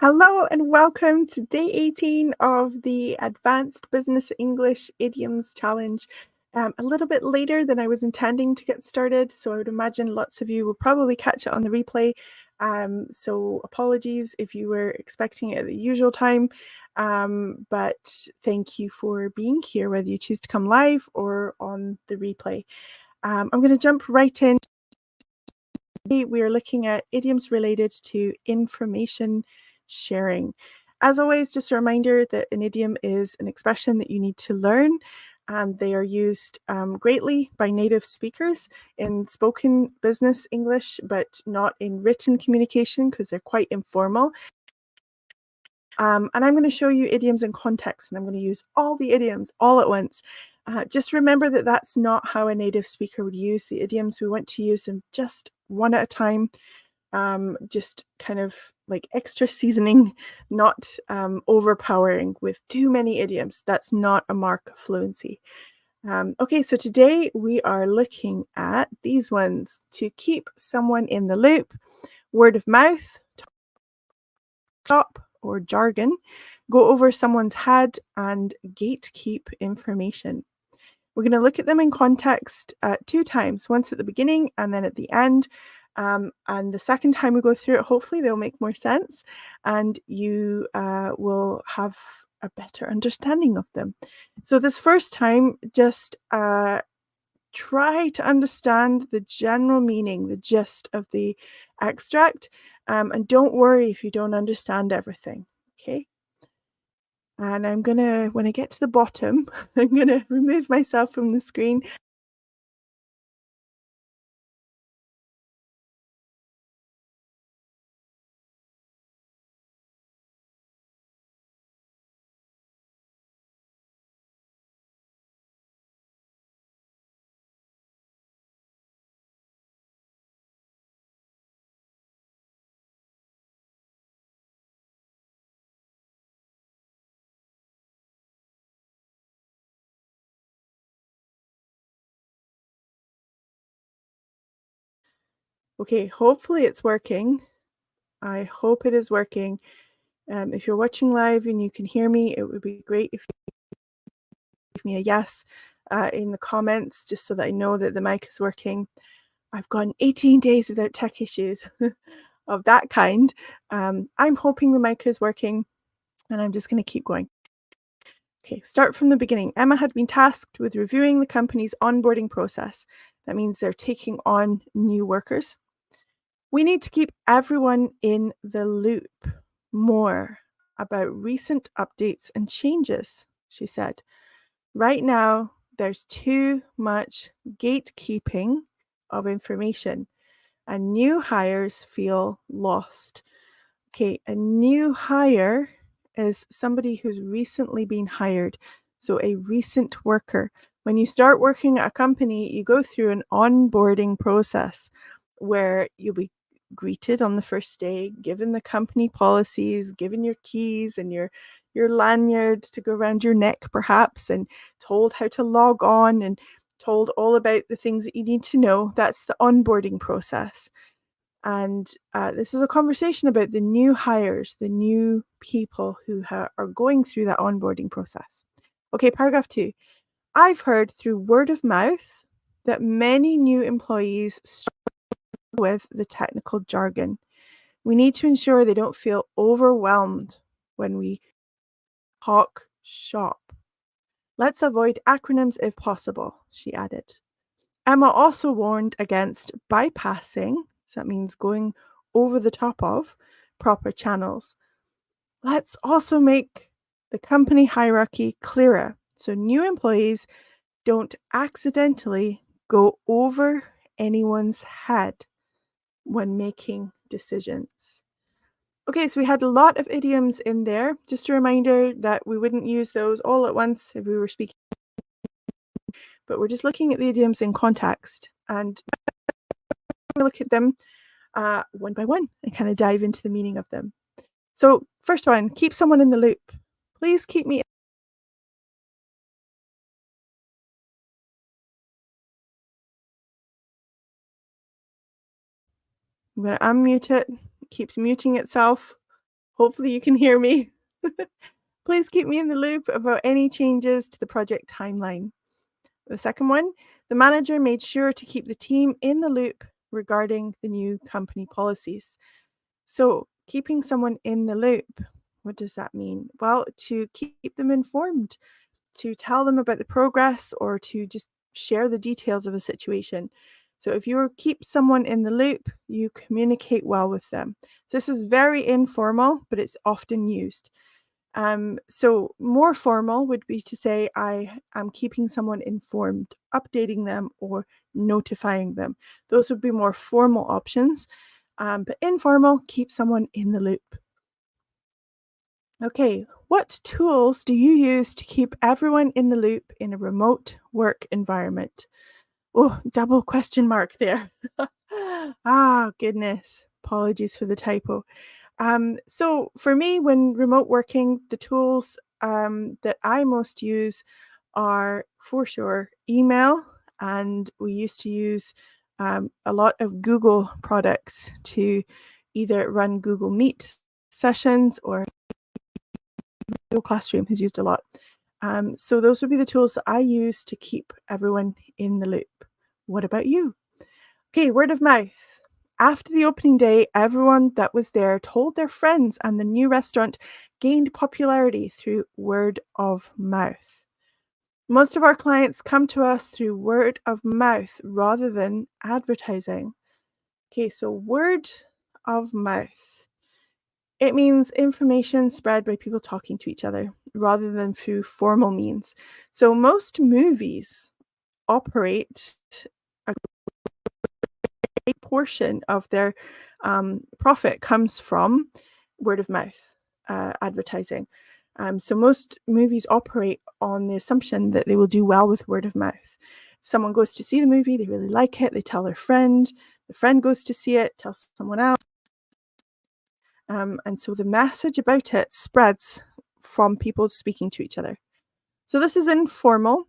Hello and welcome to day 18 of the Advanced Business English Idioms Challenge. A little bit later than I was intending to get started, so I would imagine lots of you will probably catch it on the replay. So apologies if you were expecting it at the usual time, but thank you for being here, whether you choose to come live or on the replay. I'm going to jump right in. We are looking at idioms related to information sharing. As always, just a reminder that an idiom is an expression that you need to learn, and they are used greatly by native speakers in spoken business English, but not in written communication because they're quite informal. And I'm going to show you idioms in context, and I'm going to use all the idioms all at once. Just remember that that's not how a native speaker would use the idioms. We want to use them just one at a time, just kind of like extra seasoning, not overpowering with too many idioms. That's not a mark of fluency. Okay, so today we are looking at these ones: to keep someone in the loop, word of mouth, top or jargon, go over someone's head, and gatekeep information. We're going to look at them in context 2 times, once at the beginning and then at the end. And the second time we go through it, hopefully they'll make more sense and you will have a better understanding of them. So this first time, just try to understand the general meaning, the gist of the extract, and don't worry if you don't understand everything, okay? And I'm gonna, when I get to the bottom, I'm gonna remove myself from the screen. Okay, hopefully it's working. I hope it is working. If you're watching live and you can hear me, it would be great if you give me a yes in the comments, just so that I know that the mic is working. I've gone 18 days without tech issues of that kind. I'm hoping the mic is working, and I'm just going to keep going. Okay, start from the beginning. Emma had been tasked with reviewing the company's onboarding process. That means they're taking on new workers. We need to keep everyone in the loop more about recent updates and changes, she said. Right now, there's too much gatekeeping of information, and new hires feel lost. Okay, a new hire is somebody who's recently been hired, so a recent worker. When you start working at a company, you go through an onboarding process where you'll be greeted on the first day, given the company policies, given your keys and your lanyard to go around your neck perhaps, and told how to log on and told all about the things that you need to know. That's the onboarding process. And this is a conversation about the new hires, the new people who are going through that onboarding process. Okay, paragraph 2. I've heard through word of mouth that many new employees struggle with the technical jargon. We need to ensure they don't feel overwhelmed when we talk shop. Let's avoid acronyms if possible, she added. Emma also warned against bypassing, so that means going over the top of, proper channels. Let's also make the company hierarchy clearer so new employees don't accidentally go over anyone's head when making decisions. Okay, so we had a lot of idioms in there. Just a reminder that we wouldn't use those all at once if we were speaking, but we're just looking at the idioms in context, and we look at them one by one and kind of dive into the meaning of them. So first one, keep someone in the loop. Please keep me. I'm going to unmute it. It keeps muting itself. Hopefully you can hear me. Please keep me in the loop about any changes to the project timeline. The second one, the manager made sure to keep the team in the loop regarding the new company policies. So, keeping someone in the loop, what does that mean? Well, to keep them informed, to tell them about the progress, or to just share the details of a situation. So, if you keep someone in the loop, you communicate well with them. So, this is very informal, but it's often used. So more formal would be to say I am keeping someone informed, updating them, or notifying them. Those would be more formal options. But informal, keep someone in the loop. Okay, what tools do you use to keep everyone in the loop in a remote work environment? Oh, double question mark there. Goodness. Apologies for the typo. So for me, when remote working, the tools that I most use are for sure email, and we used to use a lot of Google products to either run Google Meet sessions, or Google Classroom has used a lot. So those would be the tools that I use to keep everyone in the loop. What about you? Okay, word of mouth. After the opening day, everyone that was there told their friends, and the new restaurant gained popularity through word of mouth. Most of our clients come to us through word of mouth rather than advertising. Okay, so word of mouth. It means information spread by people talking to each other rather than through formal means. So most movies operate a portion of their profit comes from word of mouth advertising. So most movies operate on the assumption that they will do well with word of mouth. Someone goes to see the movie, they really like it, they tell their friend, the friend goes to see it, tells someone else. And so the message about it spreads from people speaking to each other. So this is informal.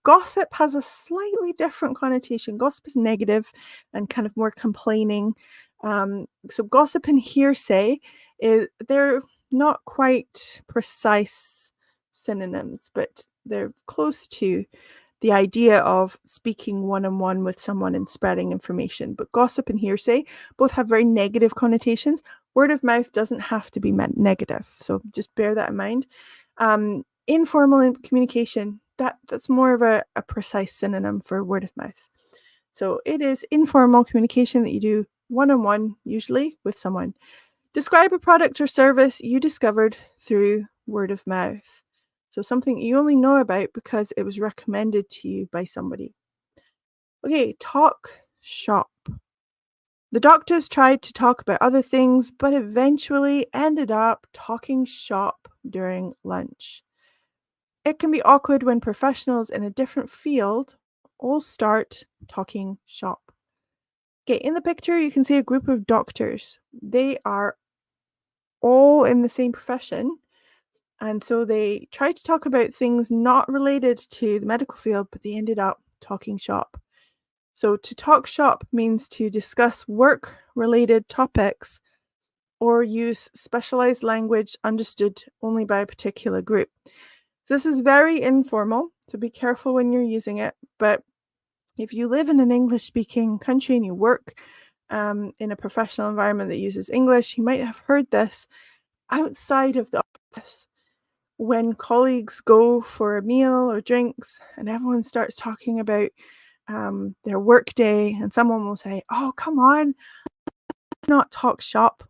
Gossip has a slightly different connotation. Gossip is negative and kind of more complaining. So gossip and hearsay, they're not quite precise synonyms, but they're close to the idea of speaking one-on-one with someone and spreading information. But gossip and hearsay both have very negative connotations. Word of mouth doesn't have to be negative, so just bear that in mind. Informal communication, that's more of a precise synonym for word of mouth. So it is informal communication that you do one-on-one, usually with someone. Describe a product or service you discovered through word of mouth. So something you only know about because it was recommended to you by somebody. Okay, talk shop. The doctors tried to talk about other things, but eventually ended up talking shop during lunch. It can be awkward when professionals in a different field all start talking shop. Okay, in the picture, you can see a group of doctors. They are all in the same profession. And so they tried to talk about things not related to the medical field, but they ended up talking shop. So to talk shop means to discuss work-related topics or use specialized language understood only by a particular group. So this is very informal, so be careful when you're using it. But if you live in an English-speaking country and you work in a professional environment that uses English, you might have heard this outside of the office. When colleagues go for a meal or drinks and everyone starts talking about their work day, and someone will say, "Oh, come on, not talk shop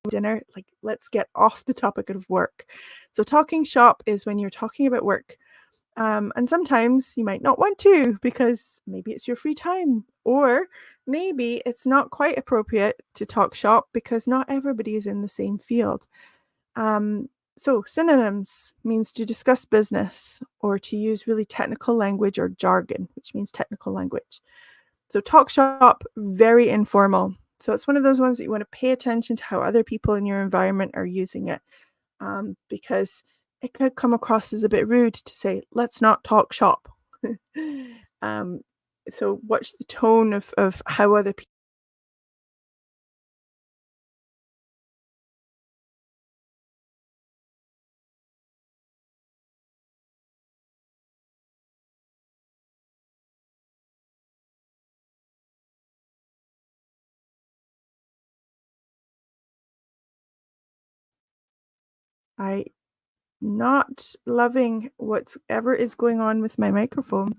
dinner. Like, let's get off the topic of work." So talking shop is when you're talking about work. And sometimes you might not want to because maybe it's your free time, or maybe it's not quite appropriate to talk shop because not everybody is in the same field. So synonyms means to discuss business or to use really technical language, or jargon, which means technical language. So talk shop, very informal. So it's one of those ones that you want to pay attention to how other people in your environment are using it, because it could come across as a bit rude to say, let's not talk shop. um, so watch the tone of how other people I not loving whatever is going on with my microphone.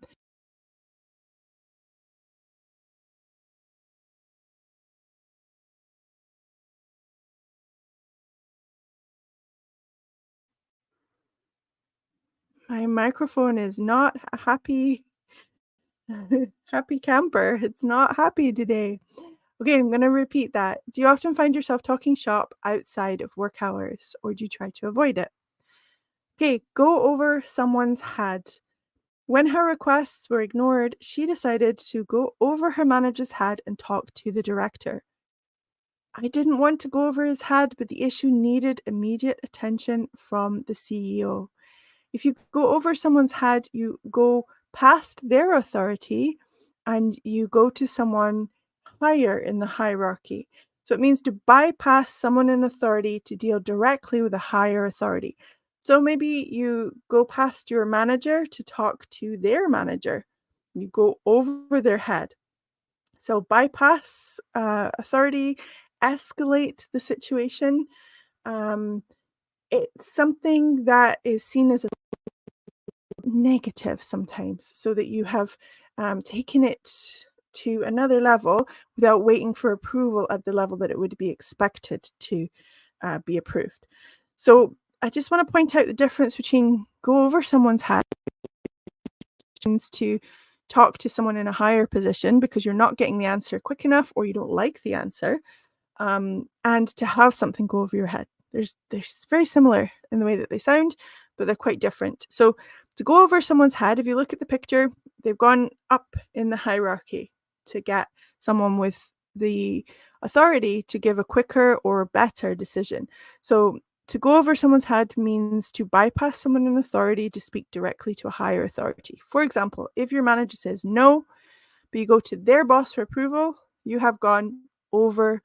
My microphone is not a happy happy camper. It's not happy today. Okay, I'm going to repeat that. Do you often find yourself talking shop outside of work hours, or do you try to avoid it? Okay, go over someone's head. When her requests were ignored, she decided to go over her manager's head and talk to the director. I didn't want to go over his head, but the issue needed immediate attention from the CEO. If you go over someone's head, you go past their authority and you go to someone higher in the hierarchy. So it means to bypass someone in authority to deal directly with a higher authority. So maybe you go past your manager to talk to their manager. You go over their head. So bypass authority, escalate the situation. Um, it's something that is seen as a negative sometimes, so that you have taken it to another level without waiting for approval at the level that it would be expected to be approved. So I just want to point out the difference between go over someone's head to talk to someone in a higher position because you're not getting the answer quick enough or you don't like the answer, and to have something go over your head. They're very similar in the way that they sound, but they're quite different. So to go over someone's head, if you look at the picture, they've gone up in the hierarchy to get someone with the authority to give a quicker or better decision. So to go over someone's head means to bypass someone in authority to speak directly to a higher authority. For example, if your manager says no, but you go to their boss for approval, you have gone over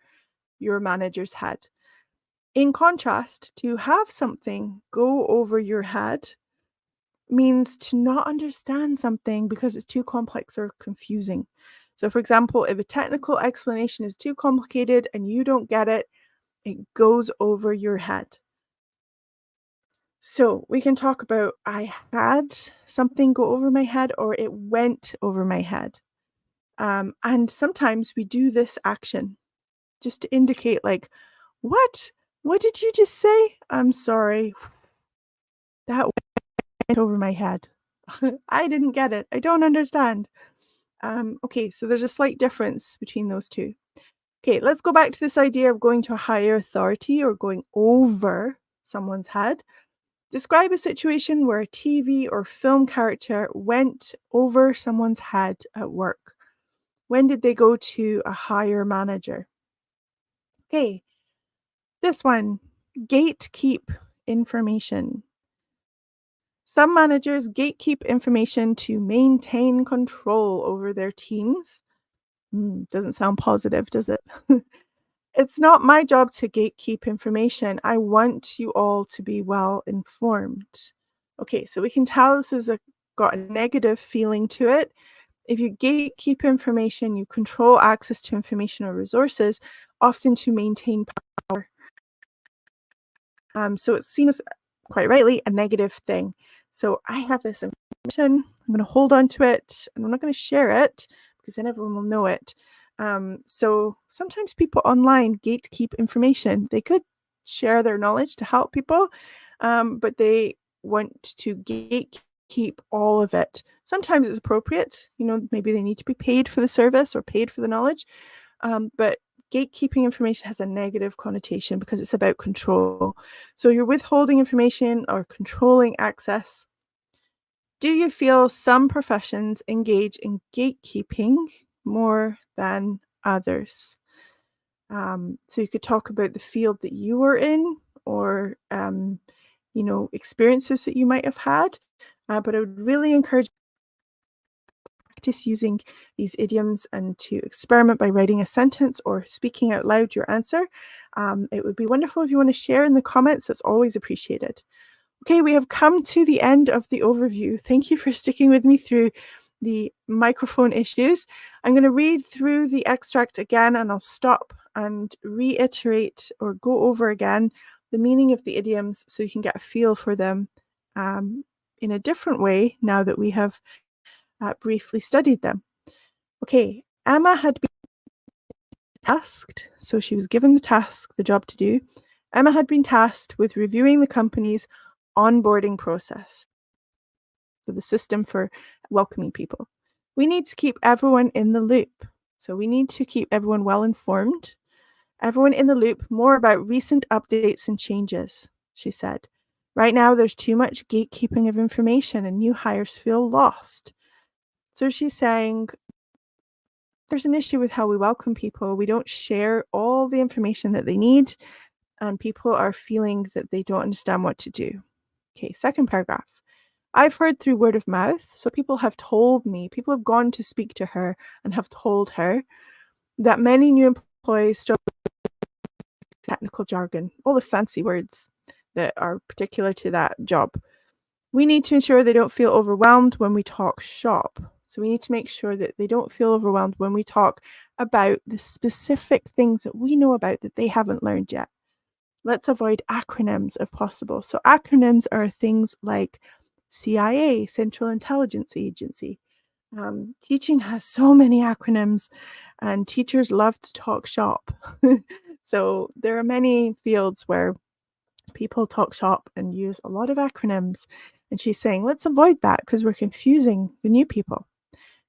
your manager's head. In contrast, to have something go over your head means to not understand something because it's too complex or confusing. So, for example, if a technical explanation is too complicated and you don't get it, it goes over your head. So, we can talk about I had something go over my head or it went over my head. And sometimes we do this action just to indicate, like, what? What did you just say? I'm sorry. That went over my head. I didn't get it. I don't understand. Okay, so there's a slight difference between those two. Okay, let's go back to this idea of going to a higher authority or going over someone's head. Describe a situation where a TV or film character went over someone's head at work. When did they go to a higher manager? Okay, this one, gatekeep information. Some managers gatekeep information to maintain control over their teams. Doesn't sound positive, does it? It's not my job to gatekeep information. I want you all to be well informed. Okay, so we can tell this has got a negative feeling to it. If you gatekeep information, you control access to information or resources, often to maintain power. So it's seen as, quite rightly, a negative thing. So I have this information, I'm going to hold on to it, and I'm not going to share it because then everyone will know it. So sometimes people online gatekeep information. They could share their knowledge to help people, but they want to gatekeep all of it. Sometimes it's appropriate, maybe they need to be paid for the service or paid for the knowledge, but gatekeeping information has a negative connotation because it's about control. So you're withholding information or controlling access. Do you feel some professions engage in gatekeeping more than others? So you could talk about the field that you were in or, experiences that you might have had. But I would really encourage practice using these idioms and to experiment by writing a sentence or speaking out loud your answer. It would be wonderful if you want to share in the comments. That's always appreciated. Okay, we have come to the end of the overview. Thank you for sticking with me through the microphone issues. I'm going to read through the extract again and I'll stop and reiterate or go over again the meaning of the idioms so you can get a feel for them in a different way now that we have briefly studied them. Okay, Emma had been tasked, so she was given the task, the job to do. Emma had been tasked with reviewing the company's onboarding process, so the system for welcoming people. We need to keep everyone in the loop. So we need to keep everyone well informed, everyone in the loop more about recent updates and changes, she said. Right now, there's too much gatekeeping of information and new hires feel lost. So she's saying there's an issue with how we welcome people. We don't share all the information that they need, and people are feeling that they don't understand what to do. Okay, second paragraph. I've heard through word of mouth, so people have told me, people have gone to speak to her and have told her that many new employees struggle with technical jargon, all the fancy words that are particular to that job. We need to ensure they don't feel overwhelmed when we talk shop. So we need to make sure that they don't feel overwhelmed when we talk about the specific things that we know about that they haven't learned yet. Let's avoid acronyms if possible. So acronyms are things like CIA, Central Intelligence Agency. Teaching has so many acronyms, and teachers love to talk shop. So there are many fields where people talk shop and use a lot of acronyms. And she's saying, let's avoid that because we're confusing the new people.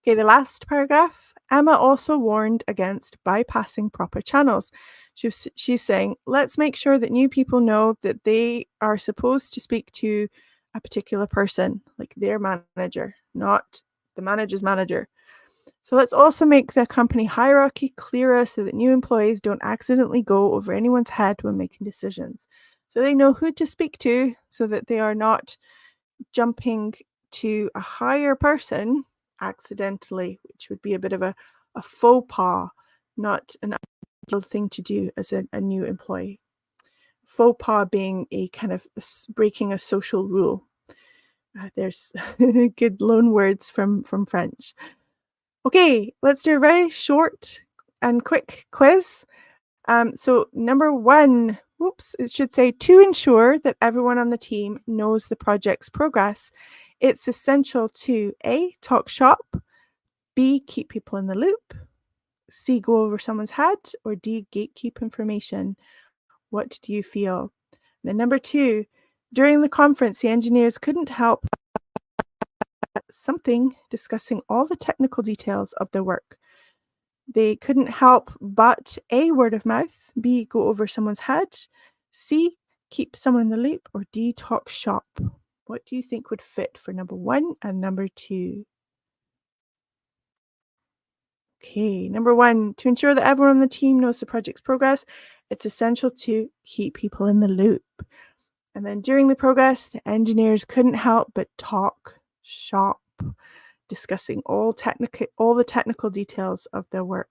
Okay, the last paragraph. Emma also warned against bypassing proper channels. She's saying, let's make sure that new people know that they are supposed to speak to a particular person, like their manager, not the manager's manager. So let's also make the company hierarchy clearer so that new employees don't accidentally go over anyone's head when making decisions. So they know who to speak to so that they are not jumping to a higher person accidentally, which would be a bit of a faux pas, not an ideal thing to do as a new employee. Faux pas being a kind of breaking a social rule. There's good loan words from French. Okay, let's do a very short and quick quiz. So number one, it should say, to ensure that everyone on the team knows the project's progress, it's essential to A, talk shop, B, keep people in the loop, C, go over someone's head, or D, gatekeep information. What do you feel? Then number two, during the conference, the engineers couldn't help something discussing all the technical details of their work. They couldn't help but A, word of mouth, B, go over someone's head, C, keep someone in the loop, or D, talk shop. What do you think would fit for number one and number two? Okay, number one, to ensure that everyone on the team knows the project's progress, it's essential to keep people in the loop. And then during the progress, the engineers couldn't help but talk shop, discussing all the technical details of their work.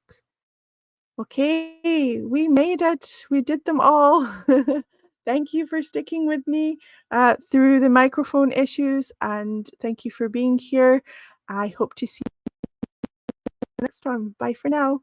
Okay, we made it. We did them all. Thank you for sticking with me through the microphone issues, and thank you for being here. I hope to see you next time. Bye for now.